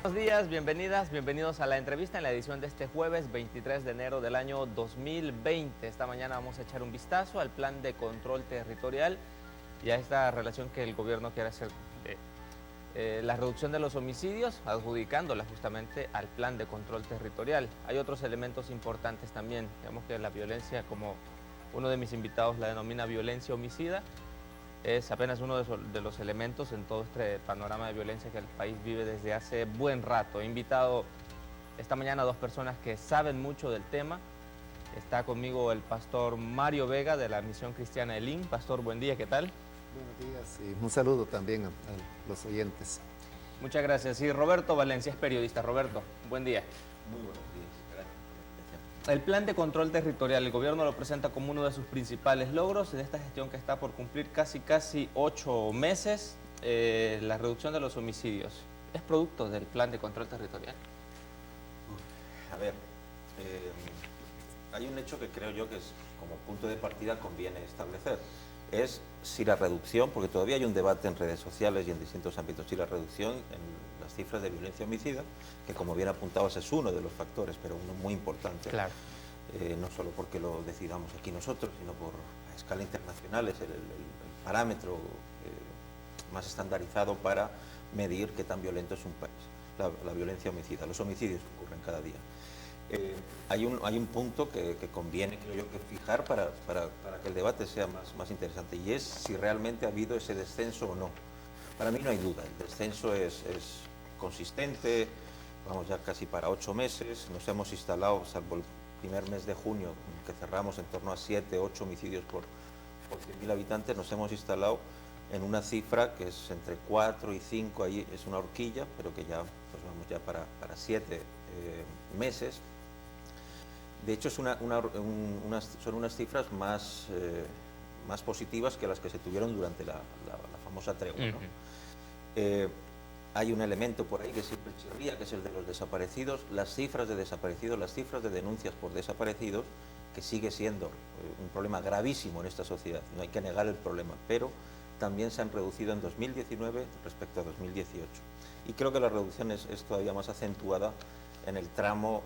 Buenos días, bienvenidas, bienvenidos a la entrevista en la edición de este jueves 23 de enero del año 2020. Esta mañana vamos a echar un vistazo al plan de control territorial y a esta relación que el gobierno quiere hacer de la reducción de los homicidios, adjudicándola justamente al plan de control territorial. Hay otros elementos importantes también. Digamos que la violencia, como uno de mis invitados la denomina violencia homicida, es apenas uno de los elementos en todo este panorama de violencia que el país vive desde hace buen rato. He invitado esta mañana a dos personas que saben mucho del tema. Está conmigo el pastor Mario Vega de la Misión Cristiana Elim. Pastor, buen día, ¿qué tal? Buenos días y un saludo también a los oyentes. Muchas gracias. Y Roberto Valencia es periodista. Roberto, buen día. Muy buenos días, gracias por la invitación. El plan de control territorial, el gobierno lo presenta como uno de sus principales logros en esta gestión que está por cumplir casi 8 meses. La reducción de los homicidios, ¿es producto del plan de control territorial? A ver, hay un hecho que creo yo que es como punto de partida conviene establecer. Es si la reducción, porque todavía hay un debate en redes sociales y en distintos ámbitos, si la reducción en las cifras de violencia homicida, que como bien apuntabas es uno de los factores, pero uno muy importante, Claro. No solo porque lo decidamos aquí nosotros, sino por a escala internacional es el parámetro más estandarizado para medir qué tan violento es un país, la violencia homicida, los homicidios que ocurren cada día. Hay un punto que conviene, creo yo, que fijar para que el debate sea más interesante, y es si realmente ha habido ese descenso o no. Para mí no hay duda, el descenso es consistente, vamos ya casi para 8 meses, nos hemos instalado, salvo el primer mes de junio, que cerramos en torno a 7, 8 homicidios por 100.000 habitantes, nos hemos instalado en una cifra que es entre 4 y 5, ahí es una horquilla, pero que ya pues vamos ya para 7 meses. De hecho, son unas cifras más positivas que las que se tuvieron durante la famosa tregua, ¿no? Hay un elemento por ahí que siempre chirría, que es el de los desaparecidos. Las cifras de desaparecidos, las cifras de denuncias por desaparecidos, que sigue siendo un problema gravísimo en esta sociedad, no hay que negar el problema, pero también se han reducido en 2019 respecto a 2018. Y creo que la reducción es todavía más acentuada en el tramo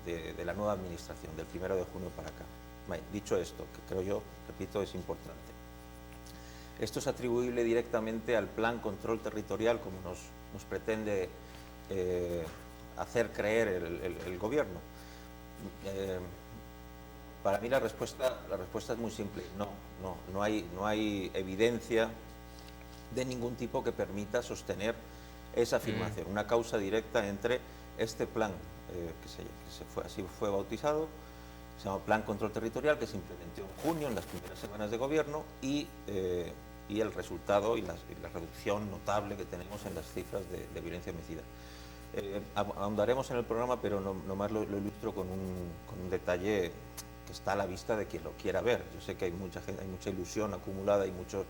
de la nueva administración, del 1 de junio para acá. Dicho esto, que creo yo, repito, es importante. Esto es atribuible directamente al plan control territorial, como nos pretende hacer creer el gobierno. Para mí la respuesta es muy simple. No hay evidencia de ningún tipo que permita sostener esa afirmación. Una causa directa entre este plan, así fue bautizado, se llama Plan Control Territorial, que se implementó en junio, en las primeras semanas de gobierno, y el resultado y la reducción notable que tenemos en las cifras de violencia homicida. Ahondaremos en el programa, pero nomás lo ilustro con un detalle que está a la vista de quien lo quiera ver. Yo sé que hay mucha gente, hay mucha ilusión acumulada, hay muchas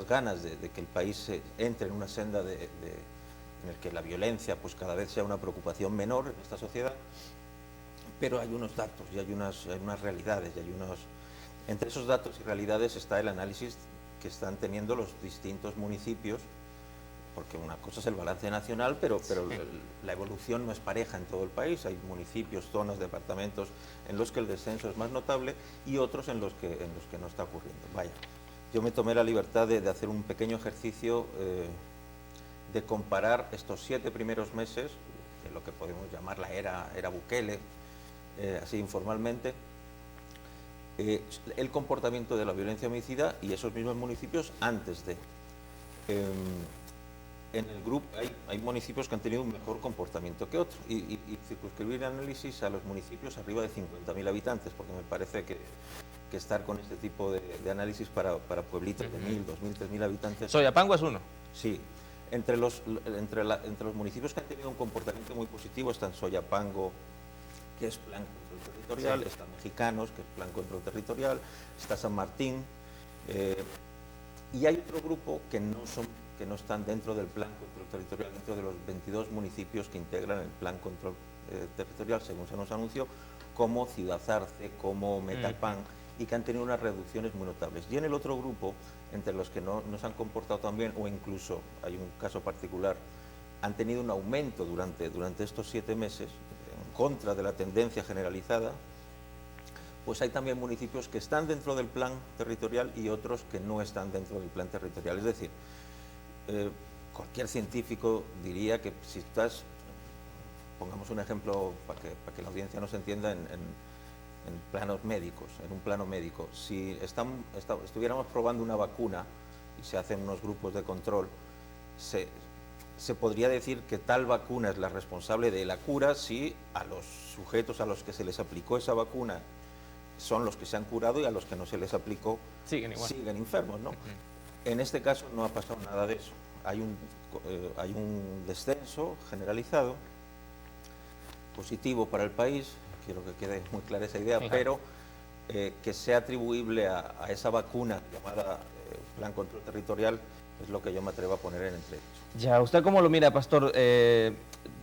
ganas de que el país entre en una senda en el que la violencia pues cada vez sea una preocupación menor en esta sociedad, pero hay unos datos y hay unas realidades y entre esos datos y realidades está el análisis que están teniendo los distintos municipios, porque una cosa es el balance nacional, pero la evolución no es pareja en todo el país. Hay municipios, zonas, departamentos en los que el descenso es más notable y otros en los que no está ocurriendo. Vaya, yo me tomé la libertad de hacer un pequeño ejercicio de comparar estos 7 primeros meses, de lo que podemos llamar la era Bukele, así informalmente, el comportamiento de la violencia homicida y esos mismos municipios antes de. En el grupo hay municipios que han tenido un mejor comportamiento que otros, y circunscribir el análisis a los municipios arriba de 50.000 habitantes, porque me parece que estar con este tipo de análisis para pueblitos de 1.000, 2.000, 3.000 habitantes... Soyapango es uno. Sí. Entre los municipios que han tenido un comportamiento muy positivo están Soyapango, que es Plan Control Territorial, sí. Está Mexicanos, que es Plan Control Territorial, está San Martín, y hay otro grupo que no están dentro del Plan Control Territorial, dentro de los 22 municipios que integran el Plan Control Territorial, según se nos anunció, como Ciudad Arce, como Metalpan, y que han tenido unas reducciones muy notables. Y en el otro grupo, entre los que no se han comportado tan bien, o incluso hay un caso particular han tenido un aumento durante estos 7 meses, en contra de la tendencia generalizada, pues hay también municipios que están dentro del plan territorial y otros que no están dentro del plan territorial. Es decir, cualquier científico diría que si estás, pongamos un ejemplo para que la audiencia nos entienda en planos médicos, en un plano médico, si estuviéramos probando una vacuna y se hacen unos grupos de control, se podría decir que tal vacuna es la responsable de la cura si a los sujetos a los que se les aplicó esa vacuna son los que se han curado y a los que no se les aplicó siguen enfermos, ¿no? En este caso no ha pasado nada de eso. Hay un descenso generalizado, positivo para el país, quiero que quede muy clara esa idea, pero que sea atribuible a esa vacuna llamada Plan Control Territorial es lo que yo me atrevo a poner en entredicho. Ya, ¿usted cómo lo mira, Pastor?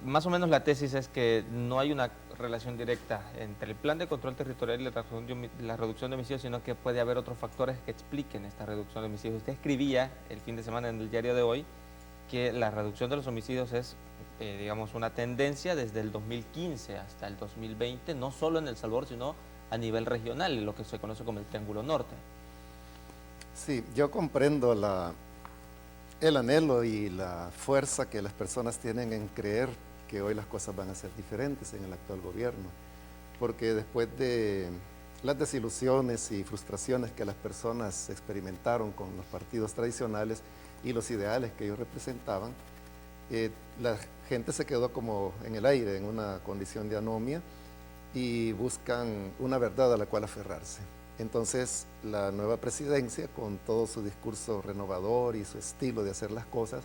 Más o menos la tesis es que no hay una relación directa entre el plan de control territorial y la reducción de homicidios, sino que puede haber otros factores que expliquen esta reducción de homicidios. Usted escribía el fin de semana en el diario de hoy que la reducción de los homicidios es, digamos, una tendencia desde el 2015 hasta el 2020, no solo en El Salvador, sino a nivel regional, lo que se conoce como el Triángulo Norte. Sí, yo comprendo el anhelo y la fuerza que las personas tienen en creer que hoy las cosas van a ser diferentes en el actual gobierno, porque después de las desilusiones y frustraciones que las personas experimentaron con los partidos tradicionales y los ideales que ellos representaban, la gente se quedó como en el aire, en una condición de anomia, y buscan una verdad a la cual aferrarse. Entonces, la nueva presidencia, con todo su discurso renovador y su estilo de hacer las cosas,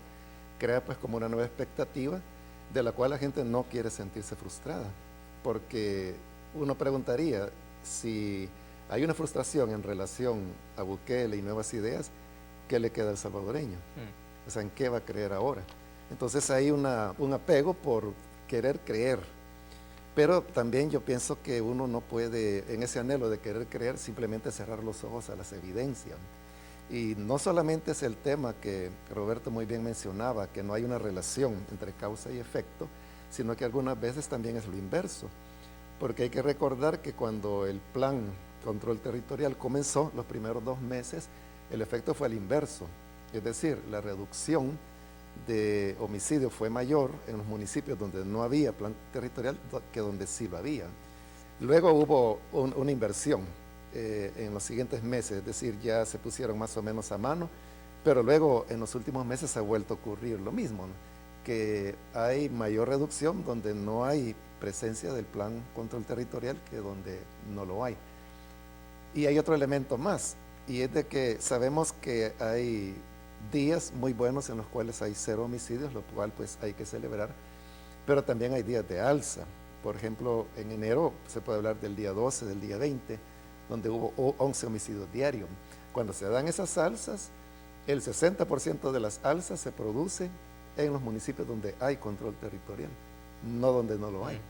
crea pues como una nueva expectativa de la cual la gente no quiere sentirse frustrada, porque uno preguntaría, si hay una frustración en relación a Bukele y nuevas ideas, ¿qué le queda al salvadoreño? O sea, ¿en qué va a creer ahora? Entonces hay un apego por querer creer, pero también yo pienso que uno no puede, en ese anhelo de querer creer, simplemente cerrar los ojos a las evidencias. Y no solamente es el tema que Roberto muy bien mencionaba, que no hay una relación entre causa y efecto, sino que algunas veces también es lo inverso, porque hay que recordar que cuando el plan control territorial comenzó, los primeros 2 meses, el efecto fue el inverso, es decir, la reducción de homicidio fue mayor en los municipios donde no había plan territorial que donde sí lo había. Luego hubo una inversión en los siguientes meses, es decir, ya se pusieron más o menos a mano, pero luego en los últimos meses ha vuelto a ocurrir lo mismo, ¿no? Que hay mayor reducción donde no hay presencia del plan control territorial que donde no lo hay. Y hay otro elemento más, y es de que sabemos que hay días muy buenos en los cuales hay 0 homicidios, lo cual pues hay que celebrar, pero también hay días de alza. Por ejemplo, en enero se puede hablar del día 12, del día 20, donde hubo 11 homicidios diarios. Cuando se dan esas alzas, el 60% de las alzas se producen en los municipios donde hay control territorial, no donde no lo hay.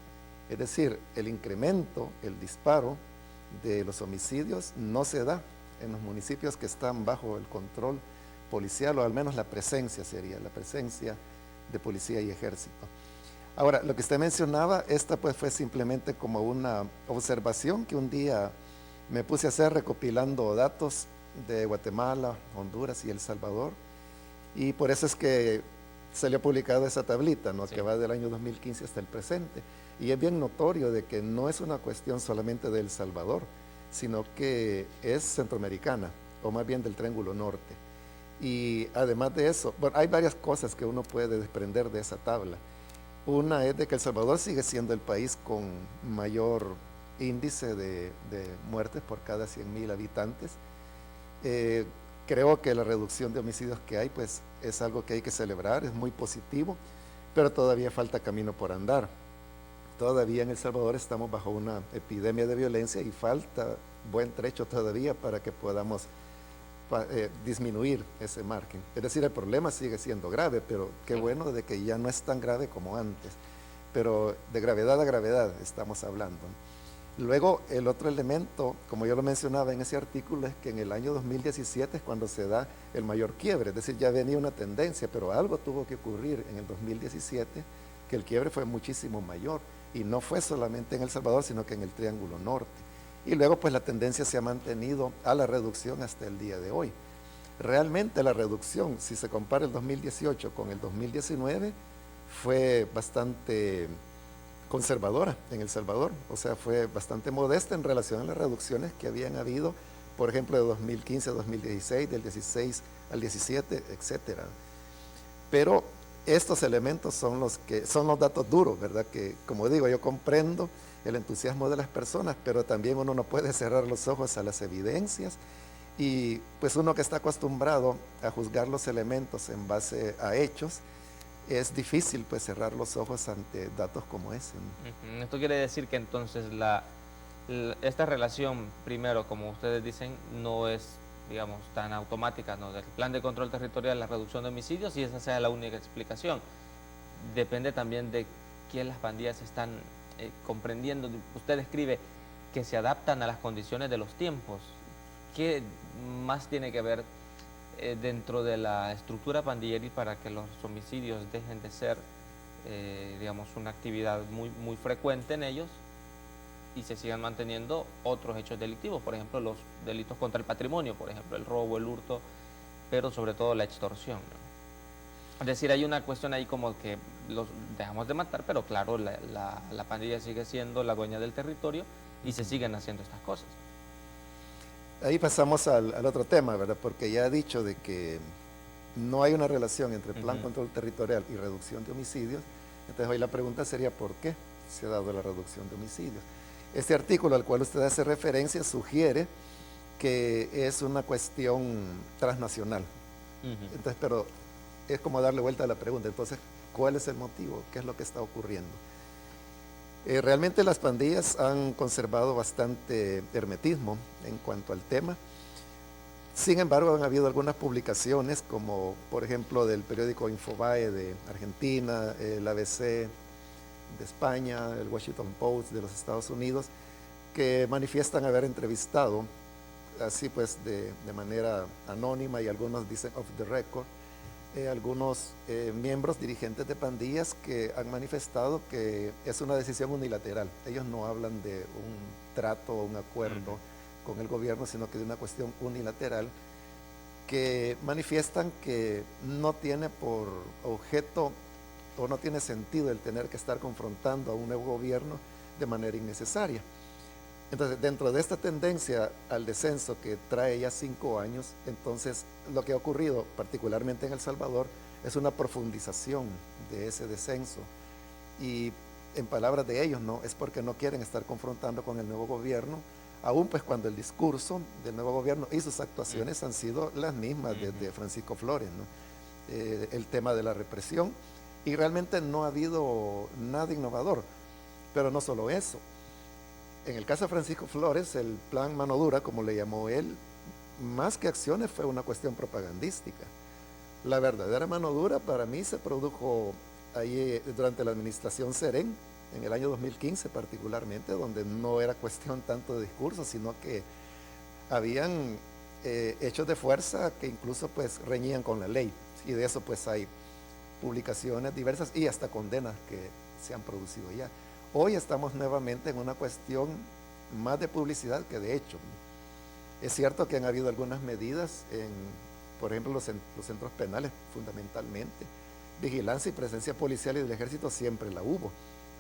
Es decir, el incremento, el disparo de los homicidios no se da en los municipios que están bajo el control policial, o al menos la presencia sería, la presencia de policía y ejército. Ahora, lo que usted mencionaba, esta pues fue simplemente como una observación que un día me puse a hacer recopilando datos de Guatemala, Honduras y El Salvador, y por eso es que salió publicada esa tablita, ¿no? Sí. Que va del año 2015 hasta el presente, y es bien notorio de que no es una cuestión solamente de El Salvador, sino que es centroamericana, o más bien del Triángulo Norte. Y además de eso, bueno, hay varias cosas que uno puede desprender de esa tabla. Una es de que El Salvador sigue siendo el país con mayor índice de muertes por cada 100,000 habitantes. Creo que la reducción de homicidios que hay pues es algo que hay que celebrar, es muy positivo, pero todavía falta camino por andar. Todavía en El Salvador estamos bajo una epidemia de violencia y falta buen trecho todavía para que podamos disminuir ese margen. Es decir, el problema sigue siendo grave, pero qué bueno de que ya no es tan grave como antes, pero de gravedad a gravedad estamos hablando. Luego, el otro elemento, como yo lo mencionaba en ese artículo, es que en el año 2017 es cuando se da el mayor quiebre, es decir, ya venía una tendencia, pero algo tuvo que ocurrir en el 2017, que el quiebre fue muchísimo mayor, y no fue solamente en El Salvador, sino que en el Triángulo Norte. Y luego, pues la tendencia se ha mantenido a la reducción hasta el día de hoy. Realmente la reducción, si se compara el 2018 con el 2019, fue bastante conservadora en El Salvador, o sea, fue bastante modesta en relación a las reducciones que habían habido, por ejemplo, de 2015 a 2016, del 16 al 17, etcétera. Pero estos elementos son los datos duros, ¿verdad? Que, como digo, yo comprendo el entusiasmo de las personas, pero también uno no puede cerrar los ojos a las evidencias, y pues uno que está acostumbrado a juzgar los elementos en base a hechos, es difícil pues cerrar los ojos ante datos como ese, ¿no? Esto quiere decir que entonces esta relación, primero, como ustedes dicen, no es, digamos, tan automática, ¿no? Del plan de control territorial, la reducción de homicidios, y esa sea la única explicación. Depende también de qué las pandillas están comprendiendo. Usted escribe que se adaptan a las condiciones de los tiempos. ¿Qué más tiene que ver dentro de la estructura pandilleril para que los homicidios dejen de ser, digamos, una actividad muy frecuente en ellos y se sigan manteniendo otros hechos delictivos? Por ejemplo, los delitos contra el patrimonio, por ejemplo, el robo, el hurto, pero sobre todo la extorsión, ¿no? Es decir, hay una cuestión ahí como que los dejamos de matar, pero claro, la pandilla sigue siendo la dueña del territorio y se siguen haciendo estas cosas. Ahí pasamos al otro tema, ¿verdad? Porque ya he dicho de que no hay una relación entre plan control territorial y reducción de homicidios. Entonces hoy la pregunta sería ¿por qué se ha dado la reducción de homicidios? Este artículo al cual usted hace referencia sugiere que es una cuestión transnacional. Entonces, pero es como darle vuelta a la pregunta. Entonces, ¿cuál es el motivo? ¿Qué es lo que está ocurriendo? Realmente las pandillas han conservado bastante hermetismo en cuanto al tema. Sin embargo, han habido algunas publicaciones, como por ejemplo del periódico Infobae de Argentina, el ABC de España, el Washington Post de los Estados Unidos, que manifiestan haber entrevistado, así pues de manera anónima, y algunos dicen off the record, algunos miembros dirigentes de pandillas que han manifestado que es una decisión unilateral. Ellos no hablan de un trato o un acuerdo con el gobierno, sino que de una cuestión unilateral, que manifiestan que no tiene por objeto o no tiene sentido el tener que estar confrontando a un nuevo gobierno de manera innecesaria. Entonces, dentro de esta tendencia al descenso que trae ya 5 años, entonces lo que ha ocurrido, particularmente en El Salvador, es una profundización de ese descenso. Y en palabras de ellos, no es porque no quieren estar confrontando con el nuevo gobierno, aún pues cuando el discurso del nuevo gobierno y sus actuaciones han sido las mismas de Francisco Flores, ¿no? El tema de la represión, y realmente no ha habido nada innovador. Pero no solo eso. En el caso de Francisco Flores, el plan mano dura, como le llamó él, más que acciones fue una cuestión propagandística. La verdadera mano dura para mí se produjo ahí durante la administración Serén, en el año 2015 particularmente, donde no era cuestión tanto de discurso, sino que habían hechos de fuerza que incluso pues reñían con la ley, y de eso pues hay publicaciones diversas y hasta condenas que se han producido ya. Hoy estamos nuevamente en una cuestión más de publicidad que de hecho. Es cierto que han habido algunas medidas, por ejemplo, los centros penales fundamentalmente. Vigilancia y presencia policial y del ejército siempre la hubo.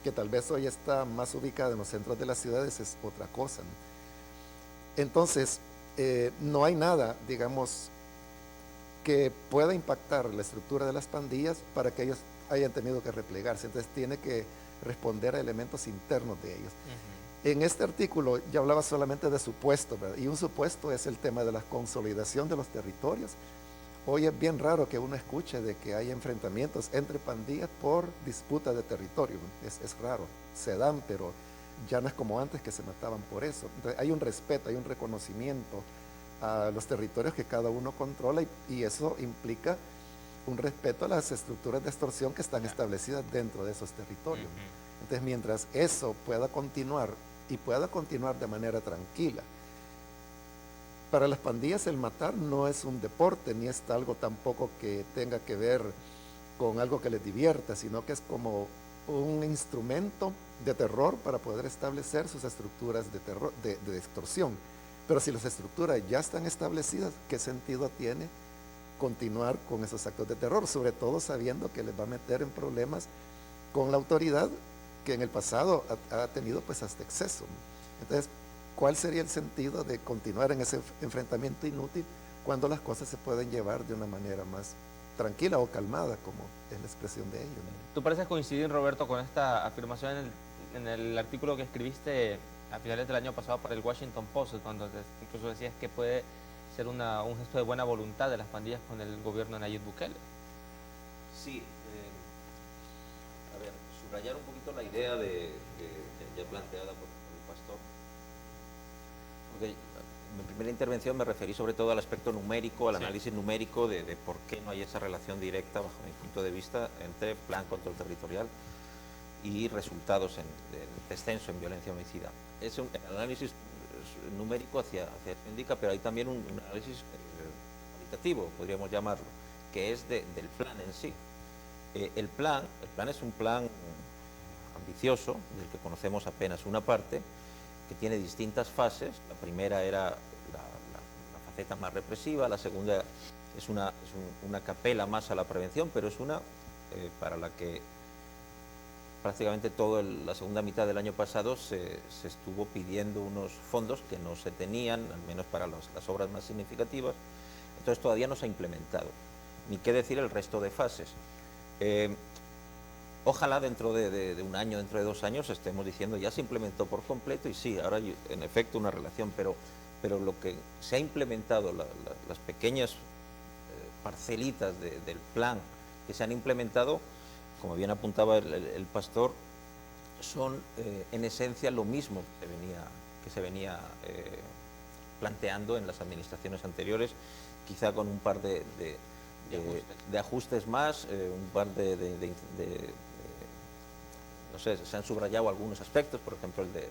Que tal vez hoy está más ubicada en los centros de las ciudades es otra cosa, ¿no? Entonces, no hay nada, digamos, que pueda impactar la estructura de las pandillas para que ellos hayan tenido que replegarse. Entonces tiene que responder a elementos internos de ellos. En este artículo ya hablaba solamente de supuestos, ¿verdad? Y un supuesto es el tema de la consolidación de los territorios. Hoy es bien raro que uno escuche de que hay enfrentamientos entre pandillas por disputa de territorio. Es raro, se dan, pero ya no es como antes que se mataban por eso. Entonces, hay un respeto, hay un reconocimiento a los territorios que cada uno controla, y eso implica un respeto a las estructuras de extorsión que están establecidas dentro de esos territorios. Entonces, mientras eso pueda continuar y pueda continuar de manera tranquila. Para las pandillas el matar no es un deporte, ni es algo tampoco que tenga que ver con algo que les divierta, sino que es como un instrumento de terror para poder establecer sus estructuras de, terror, de extorsión. Pero si las estructuras ya están establecidas, ¿qué sentido tiene continuar con esos actos de terror? Sobre todo sabiendo que les va a meter en problemas con la autoridad que en el pasado ha tenido pues hasta exceso. Entonces, ¿cuál sería el sentido de continuar en ese enfrentamiento inútil cuando las cosas se pueden llevar de una manera más tranquila o calmada, como es la expresión de ellos, ¿no? ¿Tú pareces coincidir, Roberto, con esta afirmación en el artículo que escribiste a finales del año pasado para el Washington Post, cuando incluso decías que puede ser un gesto de buena voluntad de las pandillas con el gobierno de Nayib Bukele? Sí, a ver, subrayar un poquito la idea ya planteada por el pastor. Porque en mi primera intervención me referí sobre todo al aspecto numérico, al análisis numérico de por qué no hay esa relación directa, bajo mi punto de vista, entre plan control territorial y resultados en descenso en violencia homicida. Es un análisis numérico hacia eso indica, pero hay también un análisis cualitativo, podríamos llamarlo, que es del plan en sí. El plan es un plan ambicioso, del que conocemos apenas una parte, que tiene distintas fases. La primera era la faceta más represiva, la segunda es una capela más a la prevención, pero es una para la que prácticamente toda la segunda mitad del año pasado se estuvo pidiendo unos fondos que no se tenían, al menos para las obras más significativas. Entonces todavía no se ha implementado, ni qué decir el resto de fases. Ojalá dentro de un año, dentro de 2 años, estemos diciendo ya se implementó por completo y sí, ahora hay en efecto una relación, pero lo que se ha implementado, las pequeñas parcelitas del plan que se han implementado, como bien apuntaba el pastor, son en esencia lo mismo que se venía planteando en las administraciones anteriores, quizá con un par de ajustes más, un par no sé, se han subrayado algunos aspectos, por ejemplo el del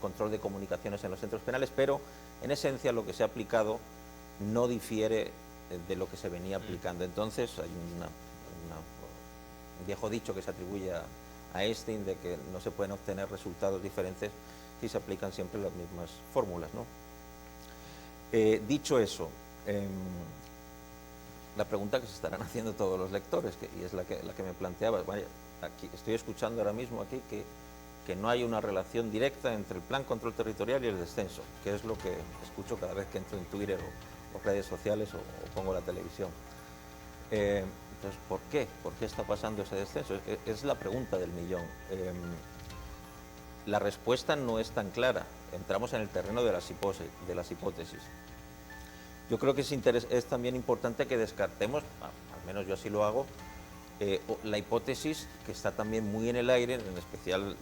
control de comunicaciones en los centros penales, pero en esencia lo que se ha aplicado no difiere de lo que se venía aplicando. Entonces hay un viejo dicho que se atribuye a Einstein de que no se pueden obtener resultados diferentes si se aplican siempre las mismas fórmulas, ¿no? Dicho eso, la pregunta que se estarán haciendo todos los lectores, y es la que me planteaba, vaya, aquí estoy escuchando ahora mismo aquí que no hay una relación directa entre el plan control territorial y el descenso, que es lo que escucho cada vez que entro en Twitter o redes sociales o pongo la televisión. Entonces, ¿por qué? ¿Por qué está pasando ese descenso? Es la pregunta del millón. La respuesta no es tan clara. Entramos en el terreno de las hipótesis. Yo creo que es también importante que descartemos, al menos yo así lo hago, la hipótesis que está también muy en el aire, en especial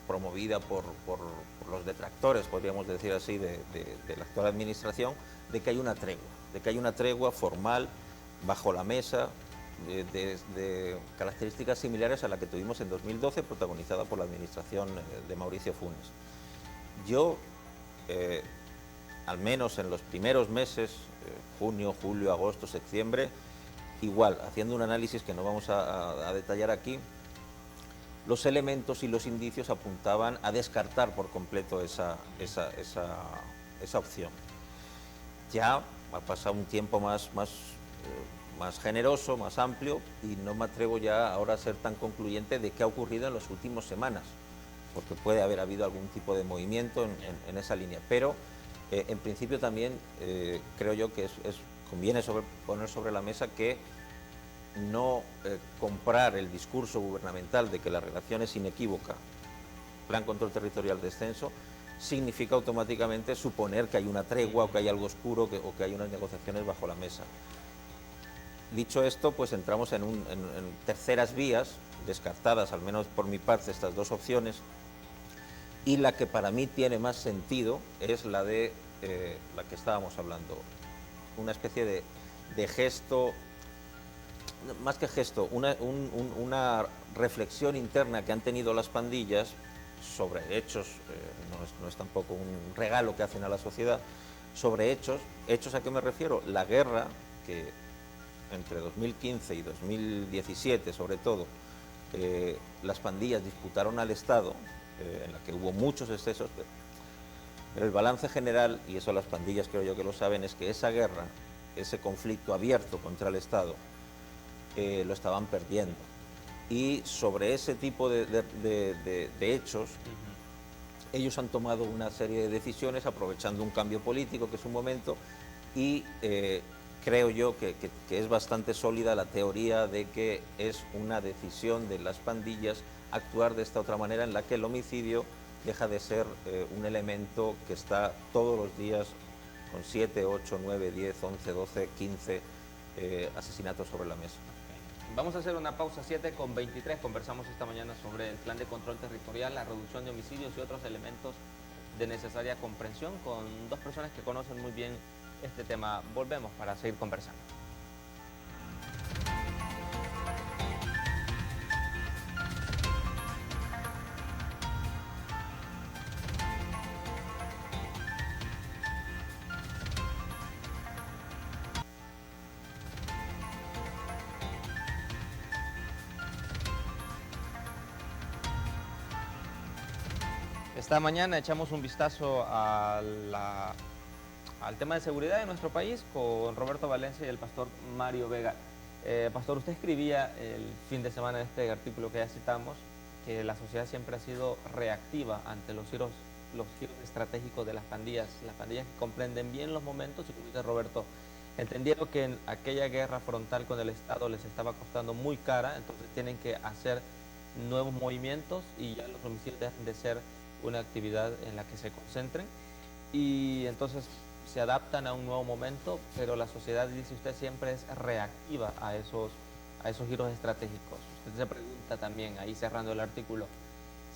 promovida por los detractores, podríamos decir así, de la actual administración, de que hay una tregua formal, bajo la mesa, de características similares a la que tuvimos en 2012, protagonizada por la administración de Mauricio Funes. Yo, al menos en los primeros meses, junio, julio, agosto, septiembre, igual, haciendo un análisis que no vamos a detallar aquí, los elementos y los indicios apuntaban a descartar por completo esa opción. Ya ha pasado un tiempo más generoso, más amplio, y no me atrevo ya ahora a ser tan concluyente de qué ha ocurrido en las últimas semanas, porque puede haber habido algún tipo de movimiento en esa línea. Pero en principio también creo yo que conviene poner sobre la mesa que no comprar el discurso gubernamental de que la relación es inequívoca, plan control territorial descenso, significa automáticamente suponer que hay una tregua o que hay algo oscuro o que hay unas negociaciones bajo la mesa. Dicho esto, pues entramos en terceras vías, descartadas al menos por mi parte estas dos opciones, y la que para mí tiene más sentido es la de la que estábamos hablando, una especie de gesto, más que gesto, una reflexión interna que han tenido las pandillas sobre hechos, no es tampoco un regalo que hacen a la sociedad, sobre hechos ¿a qué me refiero? La guerra que entre 2015 y 2017 sobre todo, las pandillas disputaron al Estado, en la que hubo muchos excesos, pero el balance general, y eso las pandillas creo yo que lo saben, es que esa guerra, ese conflicto abierto contra el Estado, lo estaban perdiendo. Y sobre ese tipo de hechos, ellos han tomado una serie de decisiones aprovechando un cambio político que es un momento, y creo yo que es bastante sólida la teoría de que es una decisión de las pandillas actuar de esta otra manera, en la que el homicidio deja de ser un elemento que está todos los días con 7, 8, 9, 10, 11, 12, 15 asesinatos sobre la mesa. Vamos a hacer una pausa, 7:23. Conversamos esta mañana sobre el plan de control territorial, la reducción de homicidios y otros elementos de necesaria comprensión con dos personas que conocen muy bien este tema. Volvemos para seguir conversando. Esta mañana echamos un vistazo al tema de seguridad de nuestro país con Roberto Valencia y el pastor Mario Vega. Pastor, usted escribía el fin de semana en este artículo que ya citamos que la sociedad siempre ha sido reactiva ante los giros estratégicos de las pandillas que comprenden bien los momentos, y como dice Roberto, entendieron que en aquella guerra frontal con el Estado les estaba costando muy cara, entonces tienen que hacer nuevos movimientos y ya los homicidios dejan de ser una actividad en la que se concentren, y entonces se adaptan a un nuevo momento, pero la sociedad, dice usted, siempre es reactiva a esos giros estratégicos. Usted se pregunta también, ahí cerrando el artículo,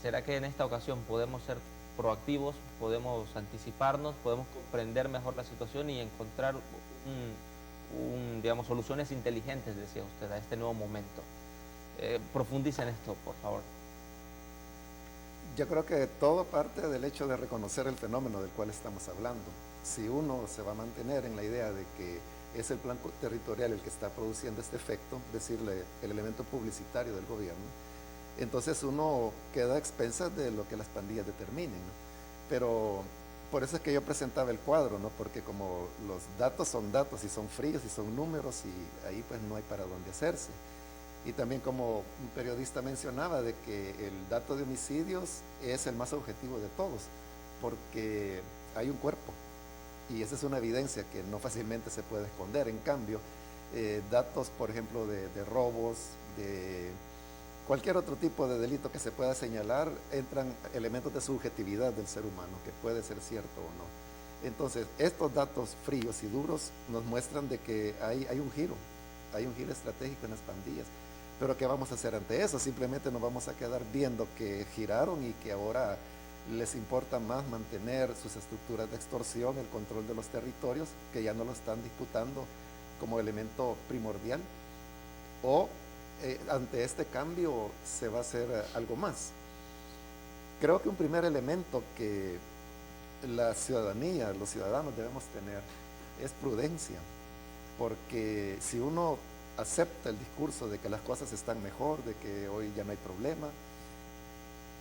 ¿será que en esta ocasión podemos ser proactivos, podemos anticiparnos, podemos comprender mejor la situación y encontrar digamos, soluciones inteligentes, decía usted, a este nuevo momento? Profundice en esto, por favor. Yo creo que todo parte del hecho de reconocer el fenómeno del cual estamos hablando. Si uno se va a mantener en la idea de que es el plan territorial el que está produciendo este efecto, decirle el elemento publicitario del gobierno, entonces uno queda a expensas de lo que las pandillas determinen, ¿no? Pero por eso es que yo presentaba el cuadro, ¿no? Porque como los datos son datos y son fríos y son números, y ahí pues no hay para dónde hacerse. Y también, como un periodista mencionaba, de que el dato de homicidios es el más objetivo de todos, porque hay un cuerpo, y esa es una evidencia que no fácilmente se puede esconder. En cambio, datos, por ejemplo, de robos, de cualquier otro tipo de delito que se pueda señalar, entran elementos de subjetividad del ser humano, que puede ser cierto o no. Entonces, estos datos fríos y duros nos muestran de que hay un giro estratégico en las pandillas. Pero ¿qué vamos a hacer ante eso? Simplemente nos vamos a quedar viendo que giraron y que ahora les importa más mantener sus estructuras de extorsión, el control de los territorios, que ya no lo están disputando como elemento primordial, o ante este cambio se va a hacer algo más. Creo que un primer elemento que la ciudadanía, los ciudadanos debemos tener es prudencia, porque si uno acepta el discurso de que las cosas están mejor, de que hoy ya no hay problema,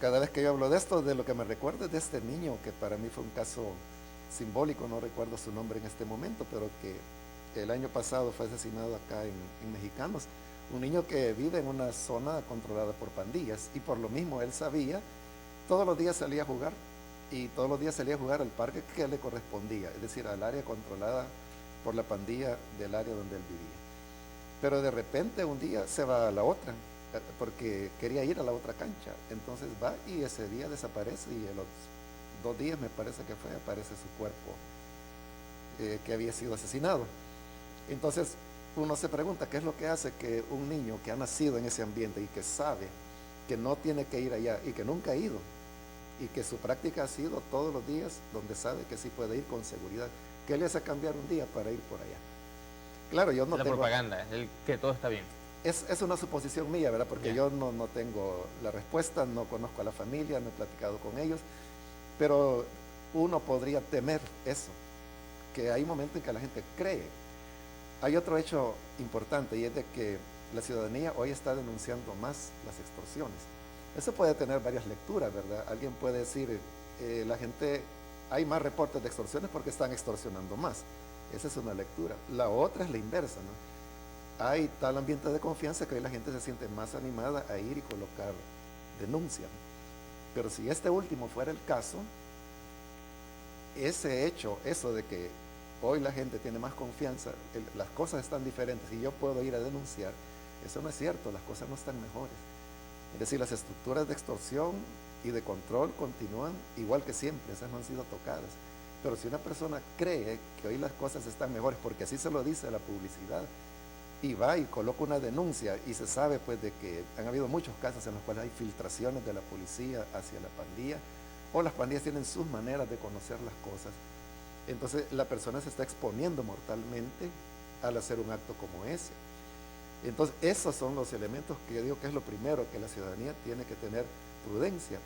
cada vez que yo hablo de esto, de lo que me recuerdo es de este niño, que para mí fue un caso simbólico, no recuerdo su nombre en este momento, pero que el año pasado fue asesinado acá en Mexicanos, un niño que vive en una zona controlada por pandillas, y por lo mismo él sabía, todos los días salía a jugar, y todos los días salía a jugar al parque que le correspondía, es decir, al área controlada por la pandilla del área donde él vivía. Pero de repente un día se va a la otra, porque quería ir a la otra cancha. Entonces va y ese día desaparece, y en los 2 días, me parece que fue, aparece su cuerpo que había sido asesinado. Entonces uno se pregunta qué es lo que hace que un niño que ha nacido en ese ambiente y que sabe que no tiene que ir allá y que nunca ha ido, y que su práctica ha sido todos los días donde sabe que sí puede ir con seguridad, ¿qué le hace cambiar un día para ir por allá? Claro, yo no la tengo... propaganda, el que todo está bien. es una suposición mía, ¿verdad? Porque Ya. yo no tengo la respuesta, no conozco a la familia, no he platicado con ellos, pero uno podría temer eso, que hay momentos en que la gente cree. Hay otro hecho importante y es de que la ciudadanía hoy está denunciando más las extorsiones. Eso puede tener varias lecturas, ¿verdad? Alguien puede decir, la gente, hay más reportes de extorsiones porque están extorsionando más. Esa es una lectura. La otra es la inversa, ¿no? Hay tal ambiente de confianza que hoy la gente se siente más animada a ir y colocar denuncia. Pero si este último fuera el caso, ese hecho, eso de que hoy la gente tiene más confianza, las cosas están diferentes y yo puedo ir a denunciar, eso no es cierto, las cosas no están mejores. Es decir, las estructuras de extorsión y de control continúan igual que siempre, esas no han sido tocadas. Pero si una persona cree que hoy las cosas están mejores, porque así se lo dice la publicidad, y va y coloca una denuncia y se sabe pues de que han habido muchos casos en los cuales hay filtraciones de la policía hacia la pandilla, o las pandillas tienen sus maneras de conocer las cosas, entonces la persona se está exponiendo mortalmente al hacer un acto como ese. Entonces esos son los elementos que yo digo que es lo primero, que la ciudadanía tiene que tener prudencia.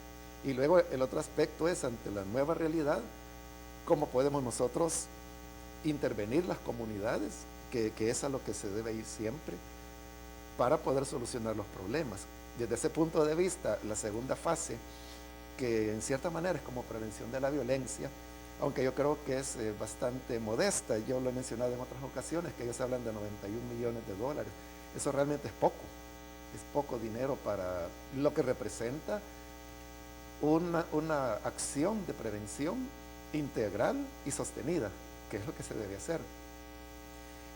Y luego el otro aspecto es, ante la nueva realidad, cómo podemos nosotros intervenir las comunidades, que es a lo que se debe ir siempre, para poder solucionar los problemas. Desde ese punto de vista, la segunda fase, que en cierta manera es como prevención de la violencia, aunque yo creo que es bastante modesta, yo lo he mencionado en otras ocasiones, que ellos hablan de 91 millones de dólares, eso realmente es poco dinero para lo que representa una acción de prevención integral y sostenida, que es lo que se debe hacer.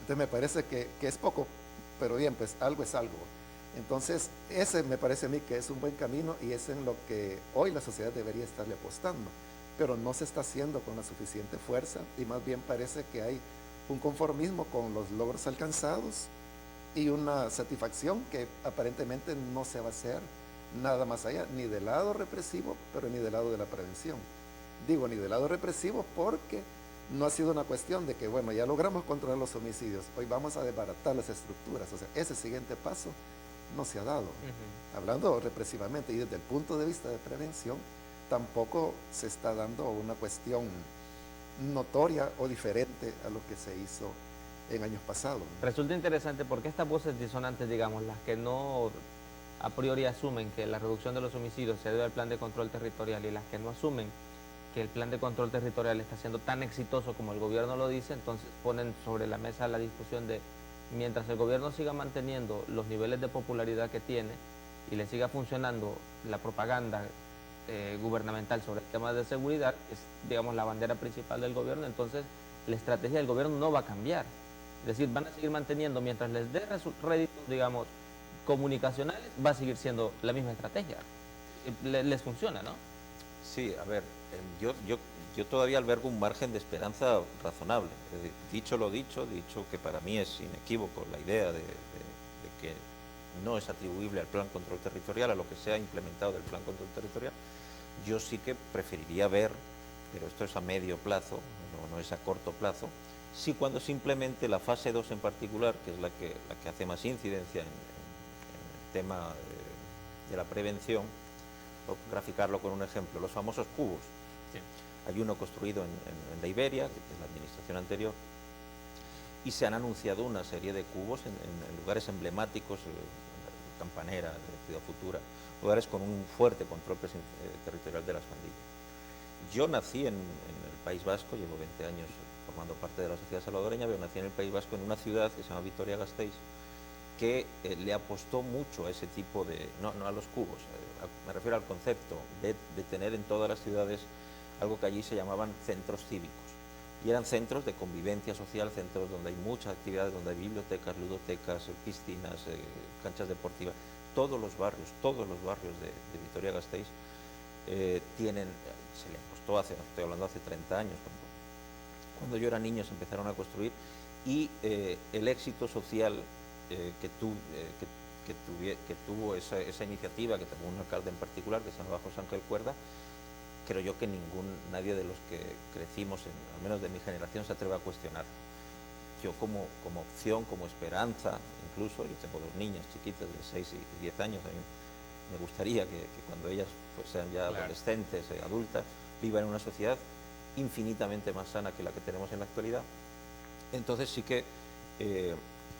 Entonces me parece que es poco, pero bien, pues algo es algo. Entonces ese me parece a mí que es un buen camino y es en lo que hoy la sociedad debería estarle apostando, pero no se está haciendo con la suficiente fuerza y más bien parece que hay un conformismo con los logros alcanzados y una satisfacción que aparentemente no se va a hacer nada más allá, ni del lado represivo, pero ni del lado de la prevención. Digo, ni del lado represivo porque no ha sido una cuestión de que, bueno, ya logramos controlar los homicidios, hoy vamos a desbaratar las estructuras. O sea, ese siguiente paso no se ha dado, hablando represivamente, y desde el punto de vista de prevención, tampoco se está dando una cuestión notoria o diferente a lo que se hizo en años pasados. Resulta interesante porque estas voces disonantes, digamos, las que no a priori asumen que la reducción de los homicidios se debe al plan de control territorial y las que no asumen que el plan de control territorial está siendo tan exitoso como el gobierno lo dice, entonces ponen sobre la mesa la discusión de mientras el gobierno siga manteniendo los niveles de popularidad que tiene y le siga funcionando la propaganda gubernamental sobre el tema de seguridad, que es, digamos, la bandera principal del gobierno, entonces la estrategia del gobierno no va a cambiar. Es decir, van a seguir manteniendo, mientras les dé réditos, digamos, comunicacionales, va a seguir siendo la misma estrategia. Les funciona, ¿no? Sí, a ver, yo todavía albergo un margen de esperanza razonable. Es decir, dicho lo dicho que para mí es inequívoco la idea de que no es atribuible al Plan Control Territorial, a lo que se ha implementado del Plan Control Territorial, yo sí que preferiría ver, pero esto es a medio plazo, no es a corto plazo, sí cuando se implemente la fase 2 en particular, que es la que hace más incidencia en el tema de la prevención, o graficarlo con un ejemplo, los famosos cubos. Sí. Hay uno construido en la Iberia, que es la administración anterior, y se han anunciado una serie de cubos en lugares emblemáticos, Campanera, Ciudad Futura, lugares con un fuerte control territorial de las pandillas. Yo nací en el País Vasco, llevo 20 años formando parte de la sociedad salvadoreña, pero nací en el País Vasco en una ciudad que se llama Vitoria-Gasteiz, que le apostó mucho a ese tipo de, no a los cubos, me refiero al concepto de tener en todas las ciudades algo que allí se llamaban centros cívicos. Y eran centros de convivencia social, centros donde hay muchas actividades, donde hay bibliotecas, ludotecas, piscinas, canchas deportivas. Todos los barrios de Vitoria-Gasteiz tienen, se le apostó estoy hablando hace 30 años, cuando yo era niño se empezaron a construir, y el éxito social que tuvo esa iniciativa, que tuvo un alcalde en particular, que se llamaba José Ángel Cuerda, creo yo que nadie de los que crecimos, al menos de mi generación, se atreve a cuestionar. Yo como opción, como esperanza, incluso, yo tengo dos niñas chiquitas de 6 y 10 años, a mí me gustaría que cuando ellas pues, sean ya adolescentes, adultas, vivan en una sociedad infinitamente más sana que la que tenemos en la actualidad. Entonces sí que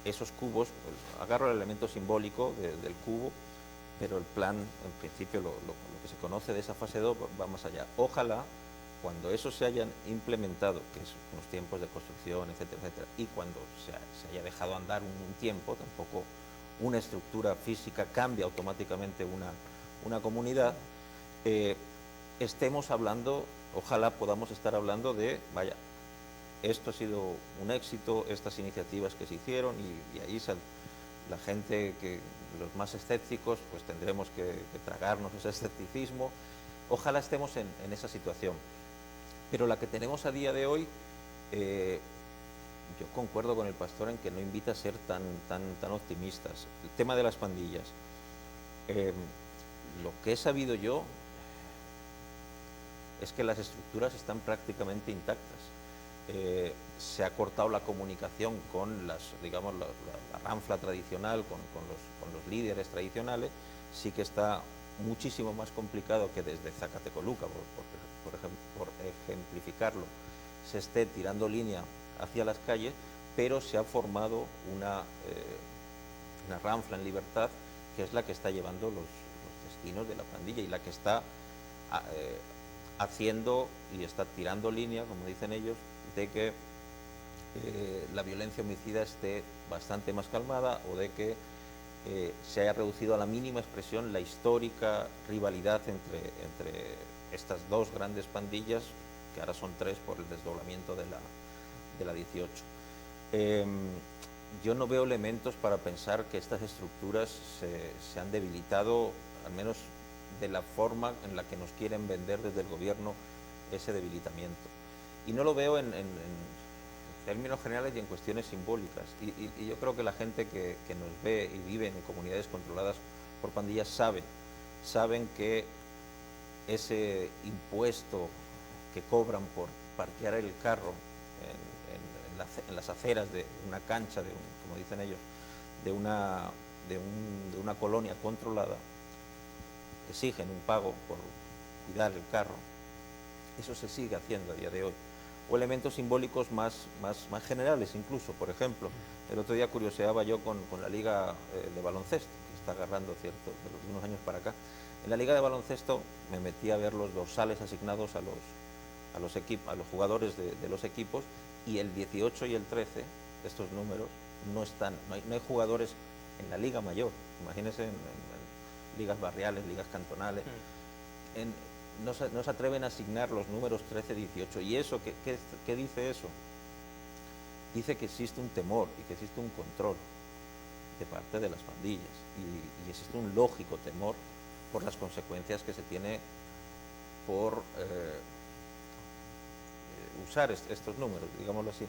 esos cubos, pues, agarro el elemento simbólico del cubo, pero el plan, en principio, lo que se conoce de esa fase 2 va más allá. Ojalá, cuando eso se hayan implementado, que es unos tiempos de construcción, etcétera, etcétera, y cuando se haya dejado andar un tiempo, tampoco una estructura física cambia automáticamente una comunidad, estemos hablando, ojalá podamos estar hablando de, vaya, esto ha sido un éxito, estas iniciativas que se hicieron, y ahí la gente, los más escépticos, pues tendremos que tragarnos ese escepticismo. Ojalá estemos en esa situación. Pero la que tenemos a día de hoy, yo concuerdo con el pastor en que no invita a ser tan optimistas. El tema de las pandillas, lo que he sabido yo es que las estructuras están prácticamente intactas. Se ha cortado la comunicación con la ranfla tradicional, con los líderes tradicionales. Sí que está muchísimo más complicado que desde Zacatecoluca, por ejemplificarlo, se esté tirando línea hacia las calles, pero se ha formado una ranfla en libertad, que es la que está llevando los destinos de la pandilla y la que está haciendo y está tirando línea, como dicen ellos, de que la violencia homicida esté bastante más calmada, o de que se haya reducido a la mínima expresión la histórica rivalidad entre estas dos grandes pandillas, que ahora son tres por el desdoblamiento de la 18. Yo no veo elementos para pensar que estas estructuras se han debilitado, al menos de la forma en la que nos quieren vender desde el gobierno ese debilitamiento. Y no lo veo en términos generales y en cuestiones simbólicas. Y yo creo que la gente que nos ve y vive en comunidades controladas por pandillas saben que ese impuesto que cobran por parquear el carro en las aceras de una cancha, como dicen ellos, de una colonia controlada, exigen un pago por cuidar el carro. Eso se sigue haciendo a día de hoy. O elementos simbólicos más generales incluso. Por ejemplo, el otro día curioseaba yo con la liga de baloncesto, que está agarrando de unos años para acá. En la liga de baloncesto me metí a ver los dorsales asignados a los jugadores de los equipos, y el 18 y el 13, estos números, no hay jugadores en la liga mayor. Imagínense en ligas barriales, ligas cantonales. No se atreven a asignar los números 13, 18. ¿Y eso qué dice eso? Dice que existe un temor y que existe un control de parte de las pandillas, y existe un lógico temor por las consecuencias que se tiene por usar estos números, digámoslo así.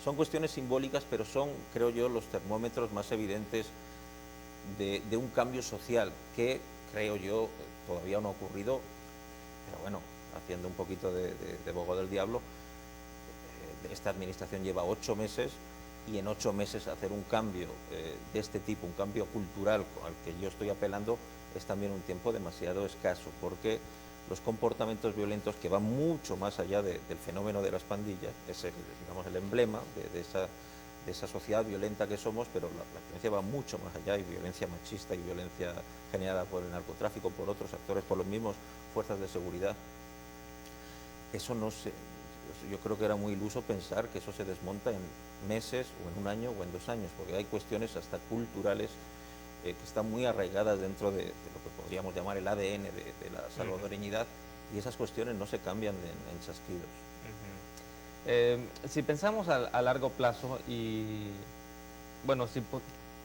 Son cuestiones simbólicas, pero son, creo yo, los termómetros más evidentes de un cambio social que, creo yo, todavía no ha ocurrido. Pero bueno, haciendo un poquito de abogado del diablo, esta administración lleva 8 meses, y en 8 meses hacer un cambio de este tipo, un cambio cultural al que yo estoy apelando, es también un tiempo demasiado escaso, porque los comportamientos violentos, que van mucho más allá del fenómeno de las pandillas, es el emblema de esa sociedad violenta que somos, pero la violencia va mucho más allá, y violencia machista y violencia generada por el narcotráfico, por otros actores, por los mismos fuerzas de seguridad. Eso no se... Yo creo que era muy iluso pensar que eso se desmonta en meses, o en un año, o en 2 años, porque hay cuestiones hasta culturales que están muy arraigadas dentro de lo que podríamos llamar el ADN de la salvadoreñidad, y esas cuestiones no se cambian en chasquidos. Si pensamos a largo plazo, y bueno,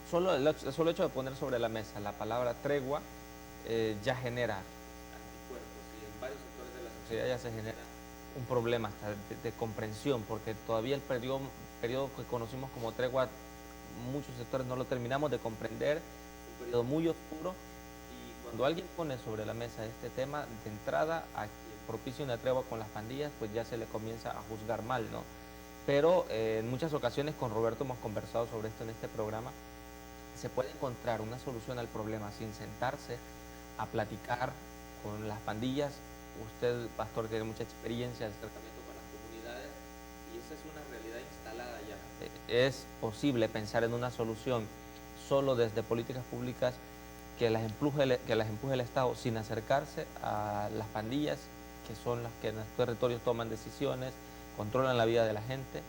solo el hecho de poner sobre la mesa la palabra tregua ya genera anticuerpos, y en varios sectores de la sociedad ya se genera un problema hasta de comprensión, porque todavía el periodo que conocimos como tregua, muchos sectores no lo terminamos de comprender, es un periodo muy oscuro. Y cuando alguien pone sobre la mesa este tema, de entrada, a quien propicia una tregua con las pandillas, pues ya se le comienza a juzgar mal, ¿no? Pero en muchas ocasiones con Roberto hemos conversado sobre esto en este programa, ¿se puede encontrar una solución al problema sin sentarse a platicar con las pandillas? Usted, pastor, tiene mucha experiencia de acercamiento con las comunidades y esa es una realidad instalada ya. ¿Es posible pensar en una solución solo desde políticas públicas que las empuje el Estado sin acercarse a las pandillas, que son las que en los territorios toman decisiones, controlan la vida de la gente?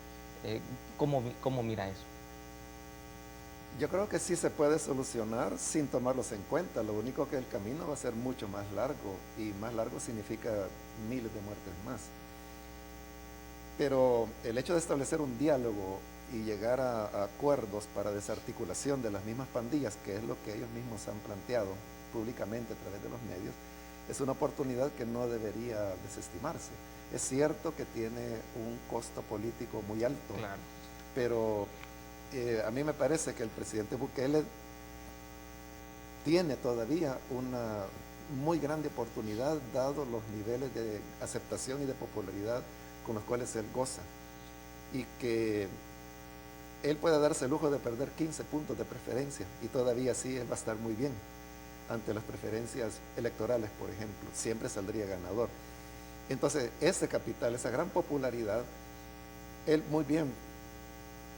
¿Cómo mira eso? Yo creo que sí se puede solucionar sin tomarlos en cuenta. Lo único que el camino va a ser mucho más largo, y más largo significa miles de muertes más. Pero el hecho de establecer un diálogo y llegar a acuerdos para desarticulación de las mismas pandillas, que es lo que ellos mismos han planteado públicamente a través de los medios, es una oportunidad que no debería desestimarse. Es cierto que tiene un costo político muy alto, Claro. pero a mí me parece que el presidente Bukele tiene todavía una muy grande oportunidad, dado los niveles de aceptación y de popularidad con los cuales él goza, y que él puede darse el lujo de perder 15 puntos de preferencia y todavía así él va a estar muy bien ante las preferencias electorales, por ejemplo, siempre saldría ganador. Entonces, ese capital, esa gran popularidad, él muy bien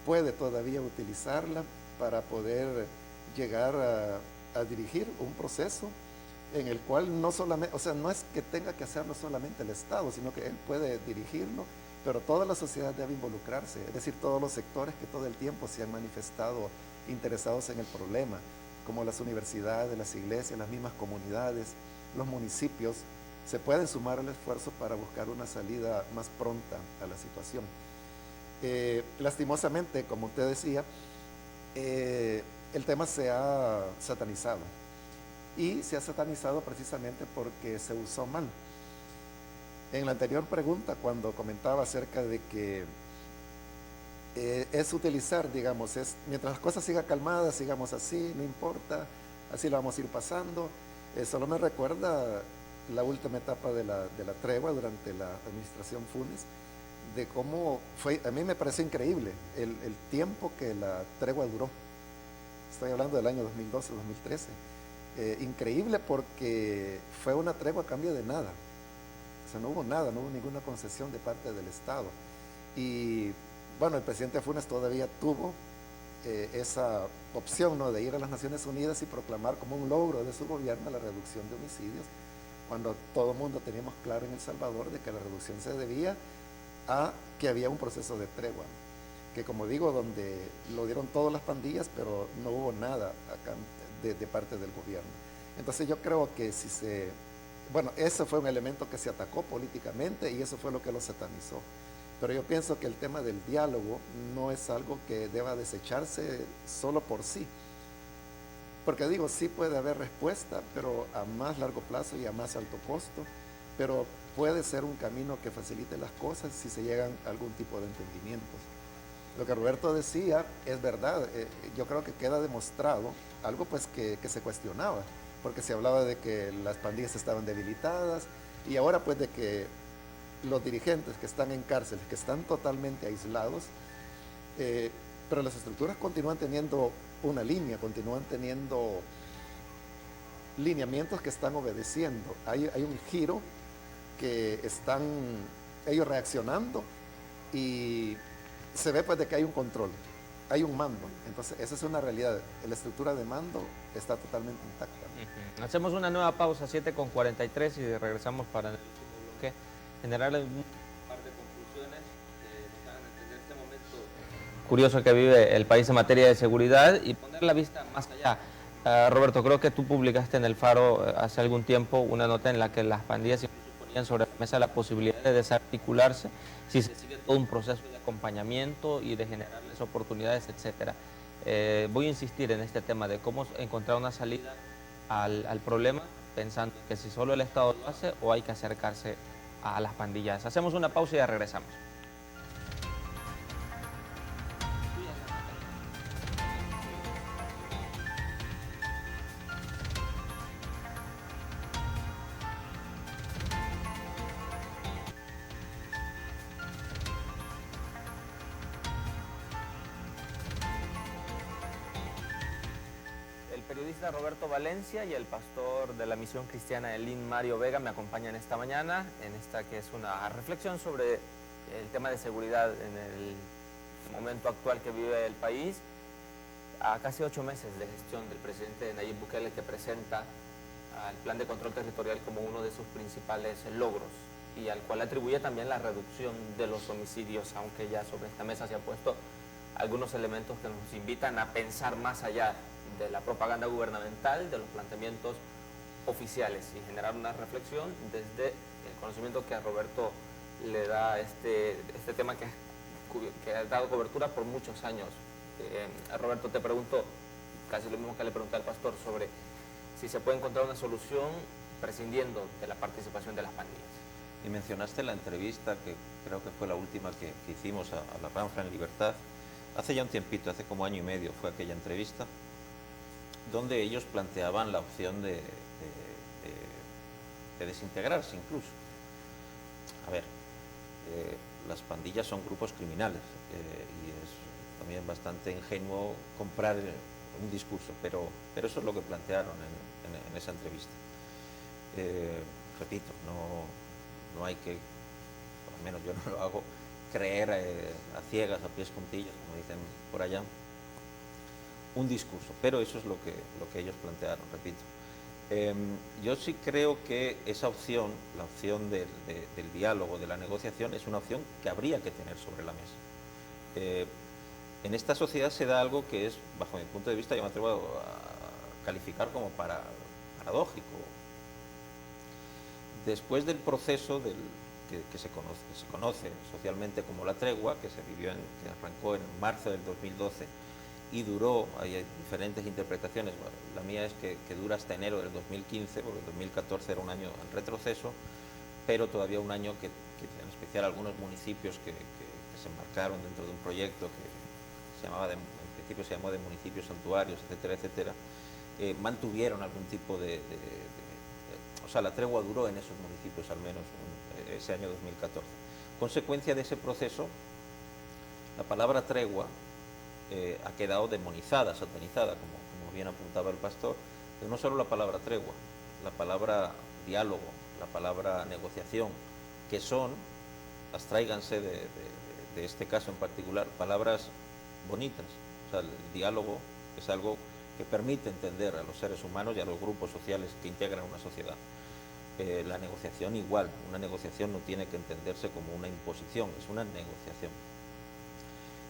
puede todavía utilizarla para poder llegar a dirigir un proceso en el cual no solamente, o sea, no es que tenga que hacerlo solamente el Estado, sino que él puede dirigirlo, pero toda la sociedad debe involucrarse, es decir, todos los sectores que todo el tiempo se han manifestado interesados en el problema, como las universidades, las iglesias, las mismas comunidades, los municipios, se pueden sumar al esfuerzo para buscar una salida más pronta a la situación. Lastimosamente, como usted decía, el tema se ha satanizado, y se ha satanizado precisamente porque se usó mal. En la anterior pregunta, cuando comentaba acerca de que es utilizar, digamos, mientras las cosas sigan calmadas, sigamos así, no importa, así lo vamos a ir pasando, solo me recuerda la última etapa de la tregua durante la administración Funes, de cómo fue. A mí me parece increíble el tiempo que la tregua duró. Estoy hablando del año 2012-2013. Increíble, porque fue una tregua a cambio de nada. O sea, no hubo nada, no hubo ninguna concesión de parte del Estado. Y bueno, el presidente Funes todavía tuvo esa opción, ¿no?, de ir a las Naciones Unidas y proclamar como un logro de su gobierno la reducción de homicidios, cuando todo el mundo teníamos claro en El Salvador de que la reducción se debía a que había un proceso de tregua, que, como digo, donde lo dieron todas las pandillas, pero no hubo nada acá de parte del gobierno. Entonces yo creo que bueno, ese fue un elemento que se atacó políticamente y eso fue lo que lo satanizó. Pero yo pienso que el tema del diálogo no es algo que deba desecharse solo por sí. Porque digo, sí puede haber respuesta, pero a más largo plazo y a más alto costo, pero puede ser un camino que facilite las cosas si se llegan a algún tipo de entendimientos. Lo que Roberto decía es verdad. Yo creo que queda demostrado algo pues que se cuestionaba, porque se hablaba de que las pandillas estaban debilitadas, y ahora pues de que los dirigentes que están en cárceles, que están totalmente aislados, pero las estructuras continúan teniendo una línea, continúan teniendo lineamientos que están obedeciendo. Hay un giro que están ellos reaccionando, y se ve pues de que hay un control, hay un mando. Entonces esa es una realidad, la estructura de mando está totalmente intacta. Hacemos una nueva pausa, 7:43, y regresamos para el último bloque, generar un par de conclusiones que nos hagan entender este momento curioso que vive el país en materia de seguridad y poner la vista más allá. Roberto, creo que tú publicaste en El Faro hace algún tiempo una nota en la que las pandillas incluso ponían sobre la mesa la posibilidad de desarticularse si se sigue todo un proceso de acompañamiento y de generarles oportunidades, etcétera. Voy a insistir en este tema de cómo encontrar una salida al problema, pensando que si solo el Estado lo hace o hay que acercarse a las pandillas. Hacemos una pausa y ya regresamos. jesuita Roberto Valencia y el pastor de la Misión Cristiana Elín Mario Vega me acompañan esta mañana en esta que es una reflexión sobre el tema de seguridad en el momento actual que vive el país, a casi 8 meses de gestión del presidente Nayib Bukele, que presenta al plan de control territorial como uno de sus principales logros y al cual atribuye también la reducción de los homicidios, aunque ya sobre esta mesa se han puesto algunos elementos que nos invitan a pensar más allá de la propaganda gubernamental, de los planteamientos oficiales y generar una reflexión desde el conocimiento que a Roberto le da este tema que ha dado cobertura por muchos años. Roberto, te pregunto casi lo mismo que le pregunté al pastor sobre si se puede encontrar una solución prescindiendo de la participación de las pandillas. Y mencionaste la entrevista, que creo que fue la última que hicimos a la Ranfla en Libertad. Hace ya un tiempito, hace como año y medio fue aquella entrevista, donde ellos planteaban la opción de desintegrarse incluso. A ver, las pandillas son grupos criminales y es también bastante ingenuo comprar un discurso, pero eso es lo que plantearon en esa entrevista. Repito, no hay que, al menos yo no lo hago, creer a ciegas, a pies juntillas, como dicen por allá, un discurso, pero eso es lo que ellos plantearon, repito. Yo sí creo que esa opción, la opción del diálogo, de la negociación, es una opción que habría que tener sobre la mesa. En esta sociedad se da algo que es, bajo mi punto de vista, yo me atrevo a calificar como paradójico. Después del proceso que se conoce socialmente como la tregua, que arrancó en marzo del 2012 y duró, hay diferentes interpretaciones, bueno, la mía es que dura hasta enero del 2015, porque el 2014 era un año en retroceso, pero todavía un año que en especial algunos municipios que se embarcaron dentro de un proyecto que en principio se llamó de municipios santuarios, etcétera, etcétera, mantuvieron algún tipo o sea, la tregua duró en esos municipios al menos ese año 2014. Consecuencia de ese proceso, la palabra tregua ha quedado demonizada, satanizada, como bien apuntaba el pastor, pero no solo la palabra tregua, la palabra diálogo, la palabra negociación, que son, abstráiganse de este caso en particular, palabras bonitas. O sea, el diálogo es algo que permite entender a los seres humanos y a los grupos sociales que integran una sociedad. La negociación igual, una negociación no tiene que entenderse como una imposición, es una negociación.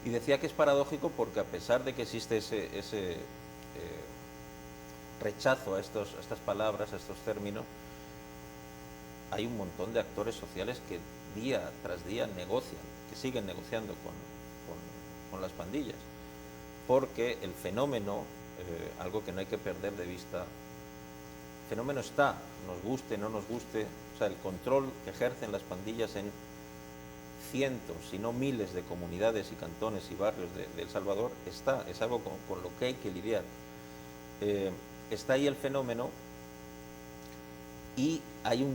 Y decía que es paradójico porque a pesar de que existe ese rechazo a estas palabras, a estos términos, hay un montón de actores sociales que día tras día negocian, que siguen negociando con las pandillas, porque el fenómeno, algo que no hay que perder de vista, el fenómeno está, nos guste, no nos guste, o sea, el control que ejercen las pandillas en cientos, si no miles de comunidades y cantones y barrios de El Salvador, es algo con lo que hay que lidiar. Está ahí el fenómeno y hay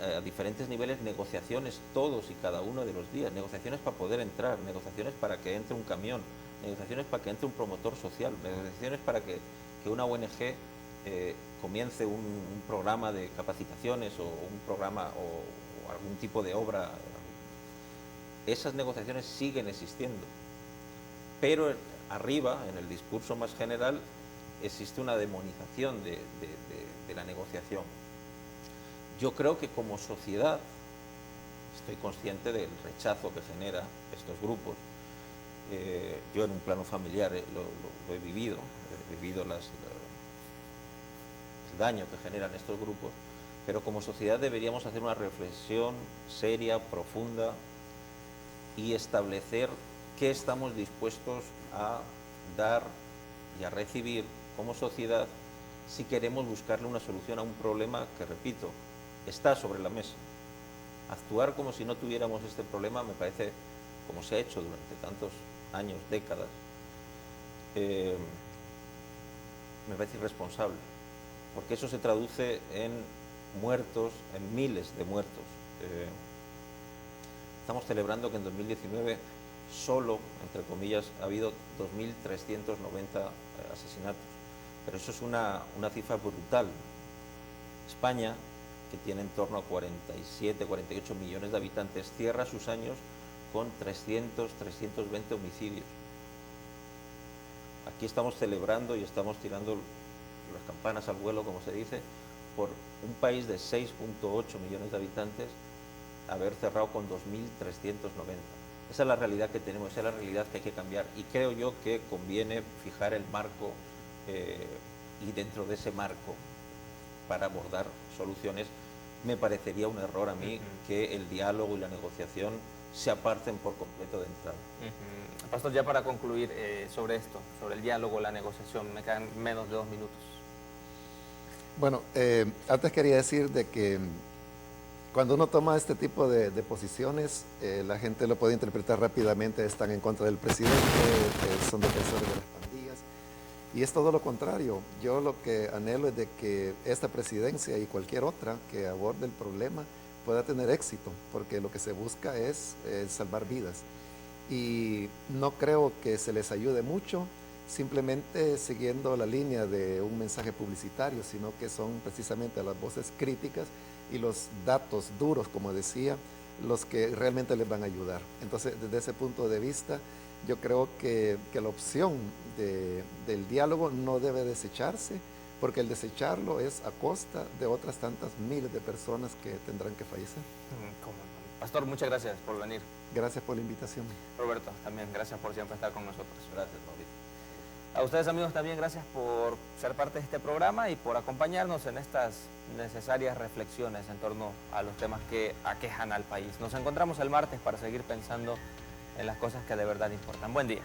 a diferentes niveles negociaciones todos y cada uno de los días, negociaciones para poder entrar, negociaciones para que entre un camión, negociaciones para que entre un promotor social, negociaciones para que una ONG comience un programa de capacitaciones o un programa o algún tipo de obra. Esas negociaciones siguen existiendo, pero arriba, en el discurso más general, existe una demonización de la negociación. Yo creo que como sociedad, estoy consciente del rechazo que genera estos grupos. Yo en un plano familiar lo he vivido el daño que generan estos grupos, pero como sociedad deberíamos hacer una reflexión seria, profunda y establecer qué estamos dispuestos a dar y a recibir como sociedad si queremos buscarle una solución a un problema que, repito, está sobre la mesa. Actuar como si no tuviéramos este problema me parece, como se ha hecho durante tantos años, décadas, me parece irresponsable, porque eso se traduce en muertos, en miles de muertos. Estamos celebrando que en 2019 solo, entre comillas, ha habido 2.390 asesinatos. pero eso es una cifra brutal. España, que tiene en torno a 47, 48 millones de habitantes, cierra sus años con 300, 320 homicidios. Aquí estamos celebrando y estamos tirando las campanas al vuelo, como se dice, por un país de 6,8 millones de habitantes haber cerrado con 2.390. Esa es la realidad que tenemos, esa es la realidad que hay que cambiar, y creo yo que conviene fijar el marco y dentro de ese marco para abordar soluciones. Me parecería un error a mí que el diálogo y la negociación se aparten por completo de entrada. Pastor, ya para concluir sobre esto, sobre el diálogo, la negociación, me quedan menos de 2 minutos. Bueno, antes quería decir de que cuando uno toma este tipo de posiciones, la gente lo puede interpretar rápidamente, están en contra del presidente, son defensores de las pandillas, y es todo lo contrario. Yo lo que anhelo es de que esta presidencia y cualquier otra que aborde el problema pueda tener éxito, porque lo que se busca es salvar vidas. Y no creo que se les ayude mucho simplemente siguiendo la línea de un mensaje publicitario, sino que son precisamente las voces críticas y los datos duros, como decía, los que realmente les van a ayudar. Entonces, desde ese punto de vista, yo creo que la opción del diálogo no debe desecharse, porque el desecharlo es a costa de otras tantas miles de personas que tendrán que fallecer. Pastor, muchas gracias por venir. Gracias por la invitación. Roberto, también gracias por siempre estar con nosotros. Gracias, Mauricio. A ustedes, amigos, también gracias por ser parte de este programa y por acompañarnos en estas necesarias reflexiones en torno a los temas que aquejan al país. Nos encontramos el martes para seguir pensando en las cosas que de verdad importan. Buen día.